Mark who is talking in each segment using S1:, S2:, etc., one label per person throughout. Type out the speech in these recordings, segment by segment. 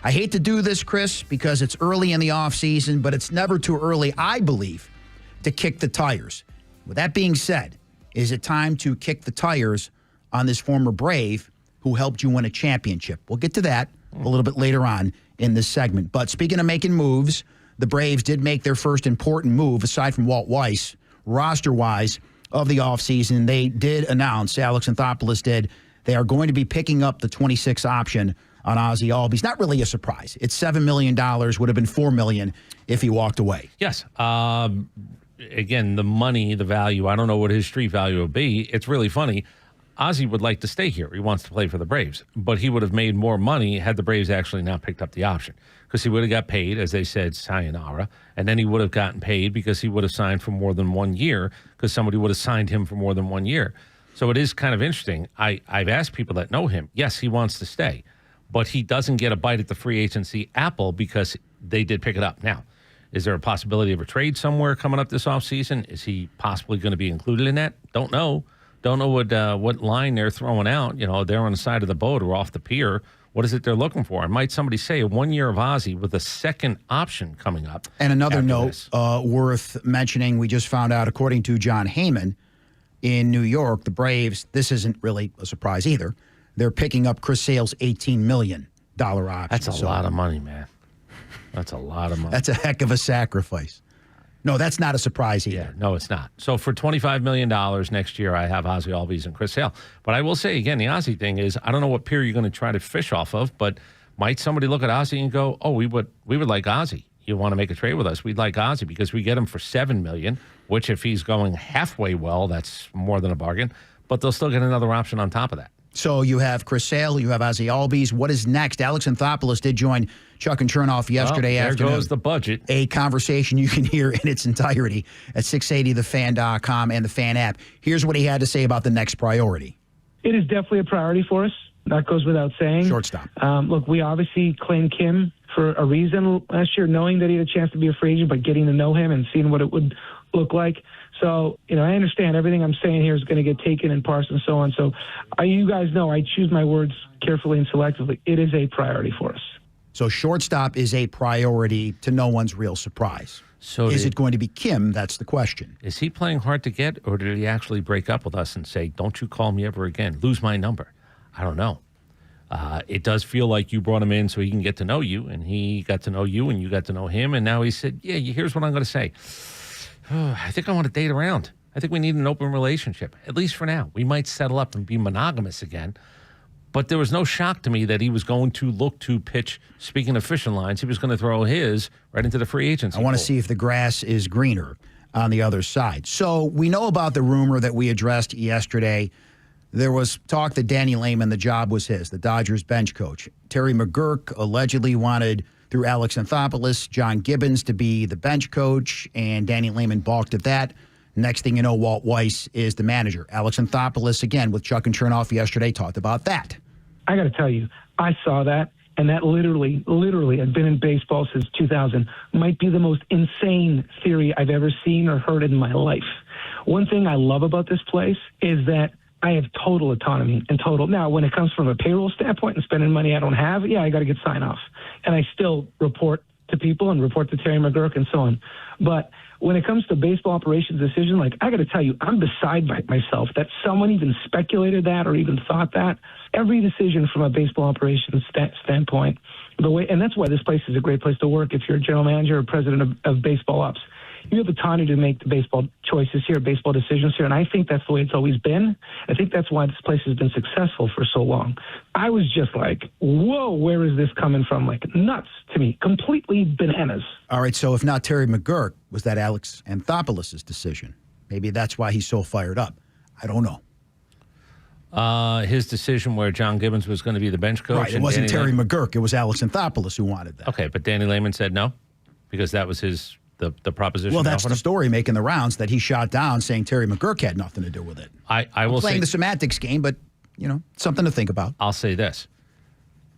S1: I hate to do this, Chris, because it's early in the offseason, but it's never too early, I believe, to kick the tires. With that being said, is it time to kick the tires on this former Brave who helped you win a championship? We'll get to that a little bit later on in this segment. But speaking of making moves, the Braves did make their first important move, aside from Walt Weiss, roster-wise, of the offseason. They did announce, Alex Anthopoulos did, they are going to be picking up the 26 option on Ozzie Albies. Not really a surprise. It's $7 million, would have been $4 million if he walked away.
S2: Yes. Again, the money, the value, I don't know what his street value would be. It's really funny. Ozzie would like to stay here. He wants to play for the Braves. But he would have made more money had the Braves actually not picked up the option. Because he would have got paid, as they said, sayonara. And then he would have gotten paid because he would have signed for more than 1 year, because somebody would have signed him for more than 1 year. So it is kind of interesting. I've asked people that know him. Yes, he wants to stay. But he doesn't get a bite at the free agency apple because they did pick it up. Now, is there a possibility of a trade somewhere coming up this offseason? Is he possibly going to be included in that? Don't know. Don't know what line they're throwing out. You know, they're on the side of the boat or off the pier. What is it they're looking for? And might somebody say 1 year of Ozzie with a second option coming up?
S1: And another note worth mentioning, we just found out, according to John Heyman in New York, the Braves, this isn't really a surprise either, they're picking up Chris Sale's $18 million option.
S2: That's a lot of money, man. That's a lot of money.
S1: That's a heck of a sacrifice. No, that's not a surprise either.
S2: Yeah, no, it's not. So for $25 million next year, I have Ozzie Albies and Chris Sale. But I will say, again, the Ozzie thing is, I don't know what pier you're going to try to fish off of, but might somebody look at Ozzie and go, oh, we would like Ozzie. You want to make a trade with us? We'd like Ozzie because we get him for $7 million, which if he's going halfway well, that's more than a bargain. But they'll still get another option on top of that.
S1: So you have Chris Sale, you have Ozzie Albies. What is next? Alex Anthopoulos did join Chuck and Chernoff yesterday afternoon.
S2: There goes the budget.
S1: A conversation you can hear in its entirety at 680thefan.com and the Fan app. Here's what he had to say about the next priority.
S3: It is definitely a priority for us. That goes without saying.
S1: Shortstop.
S3: Look, we obviously claimed Kim for a reason last year, knowing that he had a chance to be a free agent, but getting to know him and seeing what it would look like. So, I understand everything I'm saying here is going to get taken and parsed and so on. So you guys know I choose my words carefully and selectively. It is a priority for us.
S1: So shortstop is a priority to no one's real surprise. So is it going to be Kim? That's the question.
S2: Is he playing hard to get, or did he actually break up with us and say, don't you call me ever again, lose my number? I don't know. It does feel like you brought him in so he can get to know you, and he got to know you, and you got to know him, and now he said, yeah, here's what I'm going to say. I think I want to date around. I think we need an open relationship, at least for now. We might settle up and be monogamous again. But there was no shock to me that he was going to look to pitch, speaking of fishing lines, he was going to throw his right into the free agency.
S1: I want to see if the grass is greener on the other side. So we know about the rumor that we addressed yesterday. There was talk that Danny Lehman, the job was his, the Dodgers bench coach. Terry McGurk allegedly wanted, through Alex Anthopoulos, John Gibbons to be the bench coach, and Danny Lehman balked at that. Next thing you know, Walt Weiss is the manager. Alex Anthopoulos, again, with Chuck and Chernoff yesterday, talked about that.
S3: I got to tell you, I saw that, and that literally, I've been in baseball since 2000, might be the most insane theory I've ever seen or heard in my life. One thing I love about this place is that I have total autonomy and total. Now, when it comes from a payroll standpoint and spending money I don't have, yeah, I got to get sign off. And I still report to people and report to Terry McGurk and so on. But when it comes to baseball operations decision, like, I got to tell you, I'm beside myself that someone even speculated that or even thought that. Every decision from a baseball operations standpoint, the way, and that's why this place is a great place to work if you're a general manager or president of baseball ops. You have autonomy to make the baseball choices here, baseball decisions here, and I think that's the way it's always been. I think that's why this place has been successful for so long. I was just like, whoa, where is this coming from? Like, nuts to me, completely bananas.
S1: All right, so if not Terry McGurk, was that Alex Anthopoulos' decision? Maybe that's why he's so fired up. I don't know.
S2: His decision where John Gibbons was going to be the bench coach.
S1: Right, it wasn't Terry McGurk. It was Alex Anthopoulos who wanted that.
S2: Okay, but Danny Lehman said no because that was his... The proposition.
S1: Well, that's the story making the rounds that he shot down, saying Terry McGurk had nothing to do with it.
S2: I will
S1: playing
S2: say,
S1: the semantics game, but something to think about.
S2: I'll say this: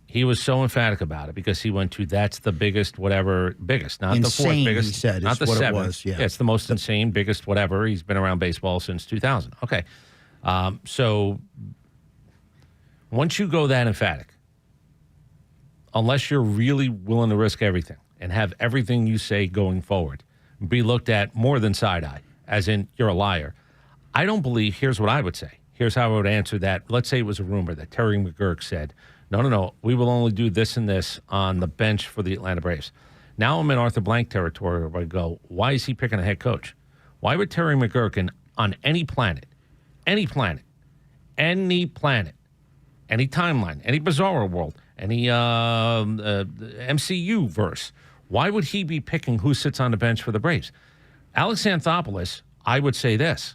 S2: he was so emphatic about it because he went to that's the biggest whatever, biggest, not
S1: insane,
S2: the fourth biggest,
S1: he said,
S2: not the
S1: what
S2: seventh.
S1: It was, yeah.
S2: It's the most insane, biggest whatever. He's been around baseball since 2000. Okay, so once you go that emphatic, unless you're really willing to risk everything and have everything you say going forward be looked at more than side-eye, as in you're a liar, I don't believe, here's what I would say. Here's how I would answer that. Let's say it was a rumor that Terry McGurk said, no, we will only do this and this on the bench for the Atlanta Braves. Now I'm in Arthur Blank territory where I go, why is he picking a head coach? Why would Terry McGurk on any planet, any timeline, any bizarro world, any MCU verse, why would he be picking who sits on the bench for the Braves? Alex Anthopoulos, I would say this.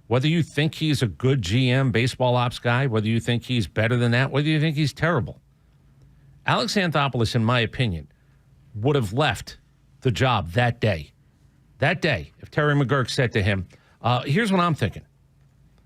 S2: Whether you think he's a good GM, baseball ops guy, whether you think he's better than that, whether you think he's terrible, Alex Anthopoulos, in my opinion, would have left the job that day. That day, if Terry McGurk said to him, here's what I'm thinking.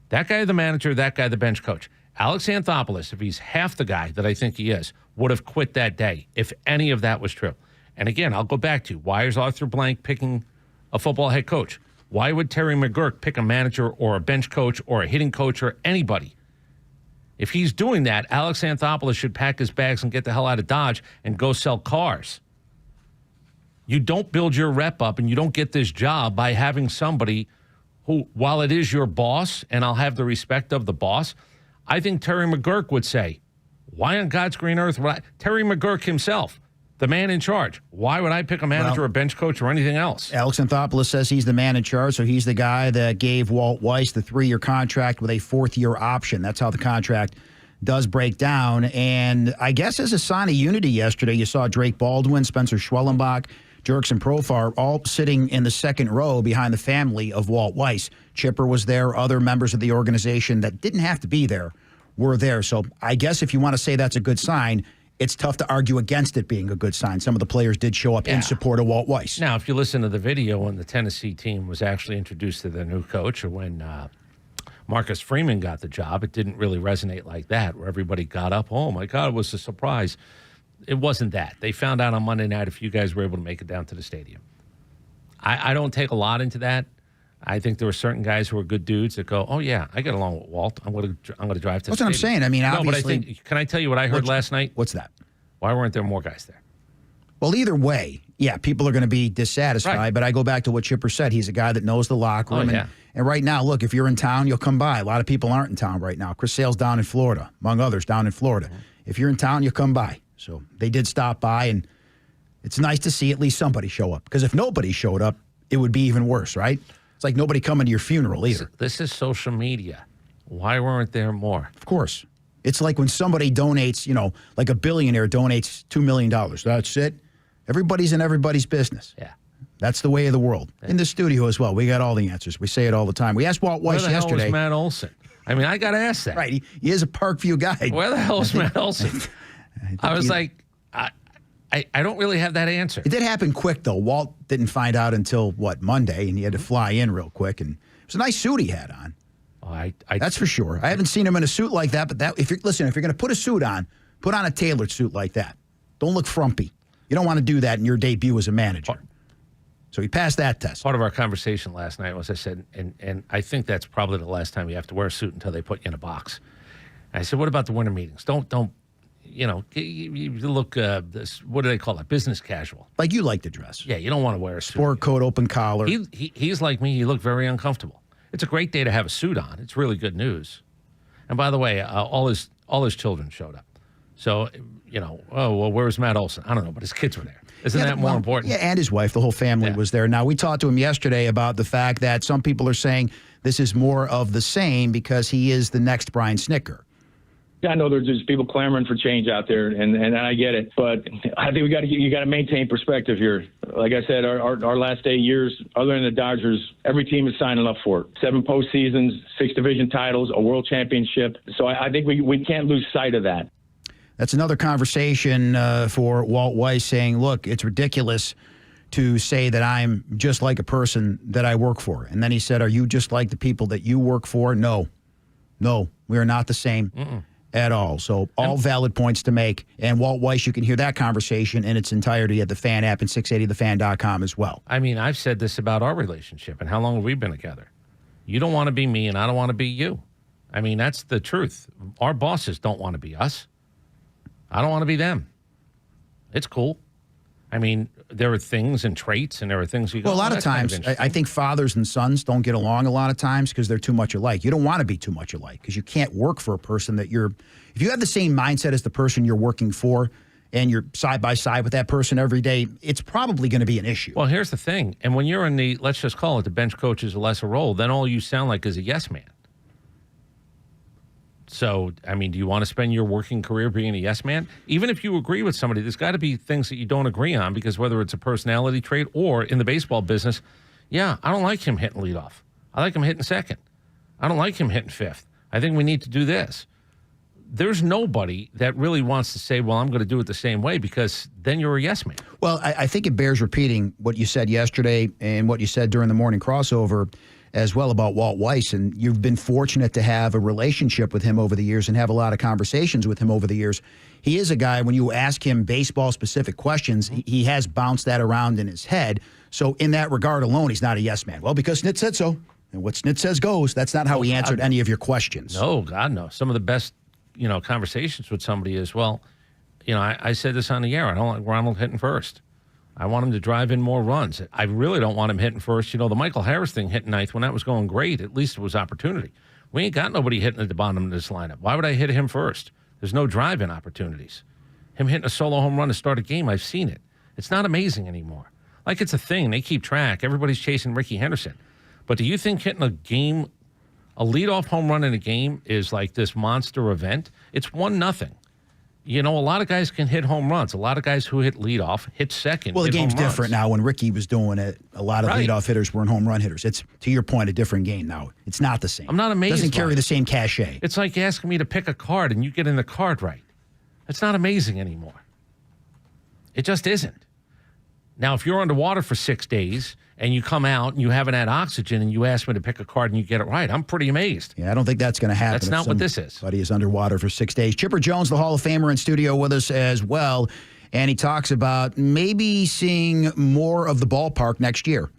S2: That guy, the manager, that guy, the bench coach. Alex Anthopoulos, if he's half the guy that I think he is, would have quit that day if any of that was true. And again, I'll go back to, why is Arthur Blank picking a football head coach? Why would Terry McGurk pick a manager or a bench coach or a hitting coach or anybody? If he's doing that, Alex Anthopoulos should pack his bags and get the hell out of Dodge and go sell cars. You don't build your rep up and you don't get this job by having somebody who, while it is your boss, and I'll have the respect of the boss, I think Terry McGurk would say, why on God's green earth would I? Terry McGurk himself, the man in charge. Why would I pick a manager, a bench coach, or anything else?
S1: Alex Anthopoulos says he's the man in charge, so he's the guy that gave Walt Weiss the 3-year contract with a 4th-year option. That's how the contract does break down. And I guess as a sign of unity yesterday, you saw Drake Baldwin, Spencer Schwellenbach, Jurickson Profar all sitting in the second row behind the family of Walt Weiss. Chipper was there. Other members of the organization that didn't have to be there were there. So I guess if you want to say that's a good sign, it's tough to argue against it being a good sign. Some of the players did show up in support of Walt Weiss.
S2: Now, if you listen to the video when the Tennessee team was actually introduced to their new coach, or when Marcus Freeman got the job, it didn't really resonate like that, where everybody got up, oh, my God, it was a surprise. It wasn't that. They found out on Monday night if you guys were able to make it down to the stadium. I don't take a lot into that. I think there were certain guys who were good dudes that go, oh, yeah, I get along with Walt. I'm going to drive to the stadium.
S1: That's what I'm saying. I mean, obviously.
S2: No, but I think, can I tell you what I heard last night?
S1: What's that?
S2: Why weren't there more guys there?
S1: Well, either way, yeah, people are going to be dissatisfied. Right. But I go back to what Chipper said. He's a guy that knows the locker room. And right now, look, if you're in town, you'll come by. A lot of people aren't in town right now. Chris Sale's down in Florida, among others, down in Florida. Mm-hmm. If you're in town, you'll come by. So they did stop by, and it's nice to see at least somebody show up. Because if nobody showed up, it would be even worse, right? It's like nobody coming to your funeral either.
S2: This is social media. Why weren't there more?
S1: Of course. It's like when somebody donates, like a billionaire donates $2 million. That's it. Everybody's in everybody's business.
S2: Yeah.
S1: That's the way of the world. Yeah. In the studio as well. We got all the answers. We say it all the time. We asked Walt Weiss yesterday.
S2: Where the hell is Matt Olson? I mean, I got to ask that.
S1: Right. He is a Parkview guy.
S2: Where the hell is Matt Olson? I was like, I don't really have that answer.
S1: It did happen quick, though. Walt didn't find out until, Monday, and he had to fly in real quick. And it was a nice suit he had on.
S2: Oh,
S1: that's for sure. I haven't seen him in a suit like that, but if you're going to put a suit on, put on a tailored suit like that. Don't look frumpy. You don't want to do that in your debut as a manager. So he passed that test.
S2: Part of our conversation last night was I said, and I think that's probably the last time you have to wear a suit until they put you in a box. And I said, what about the winter meetings? Don't you look, what do they call it? Business casual.
S1: Like you like to dress.
S2: Yeah, you don't want to wear a suit.
S1: Sport coat, open collar.
S2: He's like me. He looked very uncomfortable. It's a great day to have a suit on. It's really good news. And by the way, all his children showed up. So, where's Matt Olson? I don't know, but his kids were there. Isn't that more important?
S1: Yeah, and his wife, the whole family was there. Now, we talked to him yesterday about the fact that some people are saying this is more of the same because he is the next Brian Snitker.
S4: Yeah, I know there's just people clamoring for change out there, and I get it. But I think you got to maintain perspective here. Like I said, our last 8 years, other than the Dodgers, every team is signing up for it. 7 postseasons, 6 division titles, a world championship. So I think we can't lose sight of that.
S1: That's another conversation for Walt Weiss saying, look, it's ridiculous to say that I'm just like a person that I work for. And then he said, are you just like the people that you work for? No, we are not the same. At all. So all valid points to make. And Walt Weiss, you can hear that conversation in its entirety at the Fan app and 680thefan.com as well.
S2: I mean, I've said this about our relationship and how long have we been together. You don't want to be me and I don't want to be you. I mean, that's the truth. Our bosses don't want to be us. I don't want to be them. It's cool. I mean, there are things and traits, and there are things you go,
S1: well, a lot of times, I think fathers and sons don't get along a lot of times because they're too much alike. You don't want to be too much alike because you can't work for a person that you're – if you have the same mindset as the person you're working for and you're side by side with that person every day, it's probably going to be an issue.
S2: Well, here's the thing. And when you're in the, let's just call it the bench coach is a lesser role, then all you sound like is a yes man. So, I mean, do you want to spend your working career being a yes man? Even if you agree with somebody, there's got to be things that you don't agree on because whether it's a personality trait or in the baseball business, yeah, I don't like him hitting leadoff. I like him hitting second. I don't like him hitting fifth. I think we need to do this. There's nobody that really wants to say, well, I'm going to do it the same way because then you're a yes man.
S1: Well, I think it bears repeating what you said yesterday and what you said during the morning crossover as well about Walt Weiss, and you've been fortunate to have a relationship with him over the years and have a lot of conversations with him over the years. He is a guy, when you ask him baseball-specific questions, he has bounced that around in his head. So in that regard alone, he's not a yes man. Well, because Snit said so, and what Snit says goes. That's not how he answered any of your questions.
S2: No, God, no. Some of the best, conversations with somebody is, well, I said this on the air. I don't like Ronald hitting first. I want him to drive in more runs. I really don't want him hitting first. The Michael Harris thing hitting ninth when that was going great. At least it was opportunity. We ain't got nobody hitting at the bottom of this lineup. Why would I hit him first? There's no drive-in opportunities. Him hitting a solo home run to start a game, I've seen it. It's not amazing anymore. Like it's a thing. They keep track. Everybody's chasing Ricky Henderson. But do you think hitting a leadoff home run in a game is like this monster event? It's 1-0. A lot of guys can hit home runs. A lot of guys who hit leadoff hit second.
S1: Well, the game's different now. When Ricky was doing it, a lot of leadoff hitters weren't home run hitters. It's, to your point, a different game now. It's not the same.
S2: I'm not amazed.
S1: It doesn't carry the same cachet.
S2: It's like asking me to pick a card and you get in the card right. It's not amazing anymore. It just isn't. Now, if you're underwater for 6 days and you come out and you haven't had oxygen and you ask me to pick a card and you get it right, I'm pretty amazed.
S1: Yeah, I don't think that's going to happen.
S2: That's not what this is.
S1: Buddy is underwater for 6 days. Chipper Jones, the Hall of Famer, in studio with us as well. And he talks about maybe seeing more of the ballpark next year.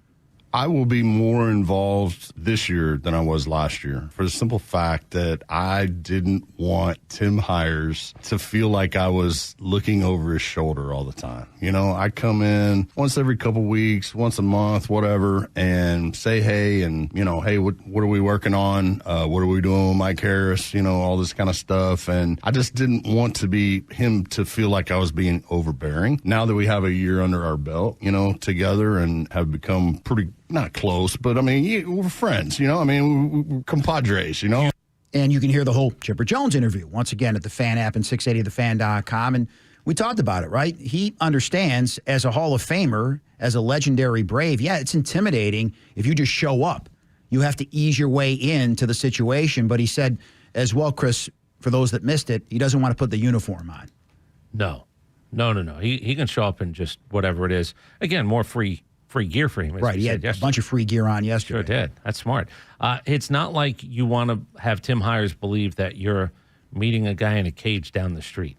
S5: I will be more involved this year than I was last year for the simple fact that I didn't want Tim Hires to feel like I was looking over his shoulder all the time. I come in once every couple weeks, once a month, whatever, and say hey and, hey, what are we working on? What are we doing with Mike Harris? All this kind of stuff. And I just didn't want him to feel like I was being overbearing. Now that we have a year under our belt, together and have become pretty not close, but we're friends, we're compadres,
S1: And you can hear the whole Chipper Jones interview once again at the Fan app and 680thefan.com. And we talked about it, right? He understands as a Hall of Famer, as a legendary Brave, yeah, it's intimidating if you just show up. You have to ease your way into the situation. But he said as well, Chris, for those that missed it, he doesn't want to put the uniform on.
S2: No. He can show up in just whatever it is. Again, more free gear for him.
S1: Right, he had a bunch of free gear on yesterday.
S2: Sure did. That's smart. It's not like you want to have Tim Hires believe that you're meeting a guy in a cage down the street.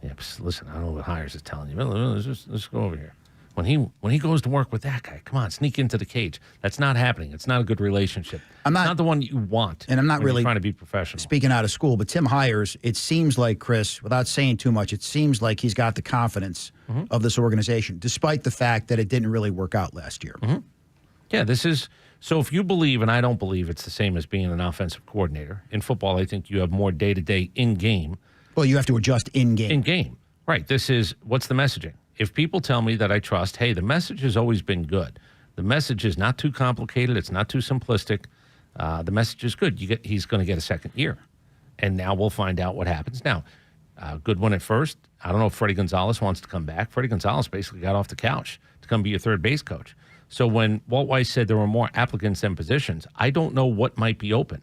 S2: Yeah, listen, I don't know what Hires is telling you. Let's go over here. When he goes to work with that guy, come on, sneak into the cage. That's not happening. It's not a good relationship. It's not the one you want.
S1: And I'm not really
S2: trying to be professional.
S1: Speaking out of school, but Tim Hires, it seems like, Chris, without saying too much, it seems like he's got the confidence of this organization, despite the fact that it didn't really work out last year.
S2: Mm-hmm. Yeah, this is so. If you believe, and I don't believe, it's the same as being an offensive coordinator in football. I think you have more day-to-day in-game.
S1: Well, you have to adjust in-game.
S2: In-game, right? This is what's the messaging. If people tell me that I trust, hey, the message has always been good. The message is not too complicated. It's not too simplistic. The message is good. He's going to get a second year. And now we'll find out what happens. Now, good one at first. I don't know if Freddie Gonzalez wants to come back. Freddie Gonzalez basically got off the couch to come be your third base coach. So when Walt Weiss said there were more applicants than positions, I don't know what might be open.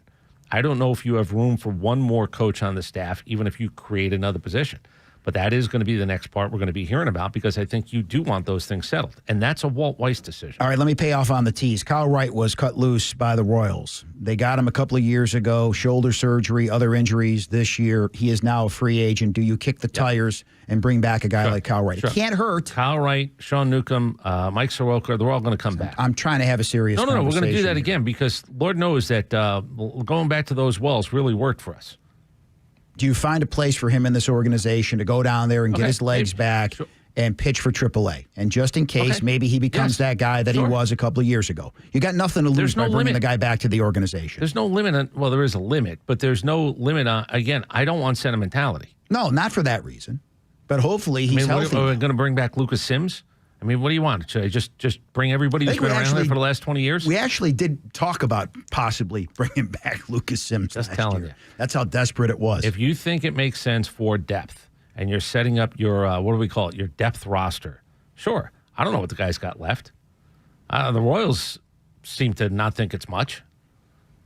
S2: I don't know if you have room for one more coach on the staff, even if you create another position. But that is going to be the next part we're going to be hearing about because I think you do want those things settled. And that's a Walt Weiss decision.
S1: All right, let me pay off on the tease. Kyle Wright was cut loose by the Royals. They got him a couple of years ago, shoulder surgery, other injuries this year. He is now a free agent. Do you kick the tires and bring back a guy like Kyle Wright? It can't hurt.
S2: Kyle Wright, Sean Newcomb, Mike Soroka, they're all going to come back.
S1: I'm trying to have a serious conversation.
S2: No, we're going to do that again because Lord knows that going back to those wells really worked for us.
S1: Do you find a place for him in this organization to go down there and get his legs back and pitch for AAA? And just in case, maybe he becomes that guy that he was a couple of years ago. You got nothing to lose by bringing the guy back to the organization.
S2: There's no limit on, well, there is a limit, but there's no limit on, again, I don't want sentimentality.
S1: No, not for that reason. But hopefully he's healthy.
S2: Are we going to bring back Lucas Sims? I mean, what do you want? Should I just bring everybody who's been around there for the last 20 years?
S1: We actually did talk about possibly bringing back Lucas Sims
S2: Just telling you.
S1: That's how desperate it was.
S2: If you think it makes sense for depth and you're setting up your, what do we call it, your depth roster, sure. I don't know what the guy's got left. The Royals seem to not think it's much.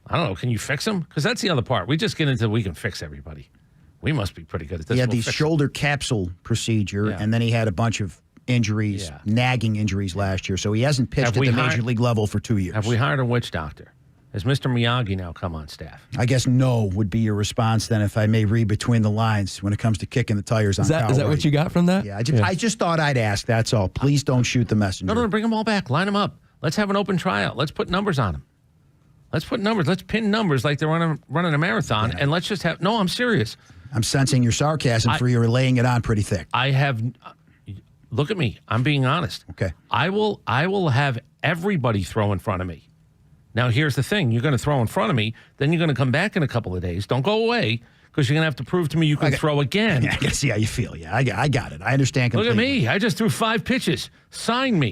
S2: I don't know. Can you fix him? Because that's the other part. We just get into we can fix everybody. We must be pretty good at this.
S1: He had the shoulder capsule procedure, and then he had a bunch of injuries, nagging injuries last year. So he hasn't pitched at the major league level for 2 years.
S2: Have we hired a witch doctor? Has Mr. Miyagi now come on staff?
S1: I guess no would be your response then, if I may read between the lines when it comes to kicking the tires on Kyle Wright.
S6: Is that what you got from that?
S1: Yeah, I just thought I'd ask. That's all. Please don't shoot the messenger.
S2: No, bring them all back. Line them up. Let's have an open tryout. Let's put numbers on them. Let's put numbers. Let's pin numbers like they're running a marathon, and let's just have. No, I'm serious.
S1: I'm sensing your sarcasm for you laying it on pretty thick.
S2: I have. Look at me. I'm being honest.
S1: Okay.
S2: I will have everybody throw in front of me. Now, here's the thing. You're going to throw in front of me. Then you're going to come back in a couple of days. Don't go away, because you're going to have to prove to me you can throw again.
S1: Yeah, I can see how you feel. Yeah, I got it. I understand completely.
S2: Look at me. I just threw 5 pitches. Sign me.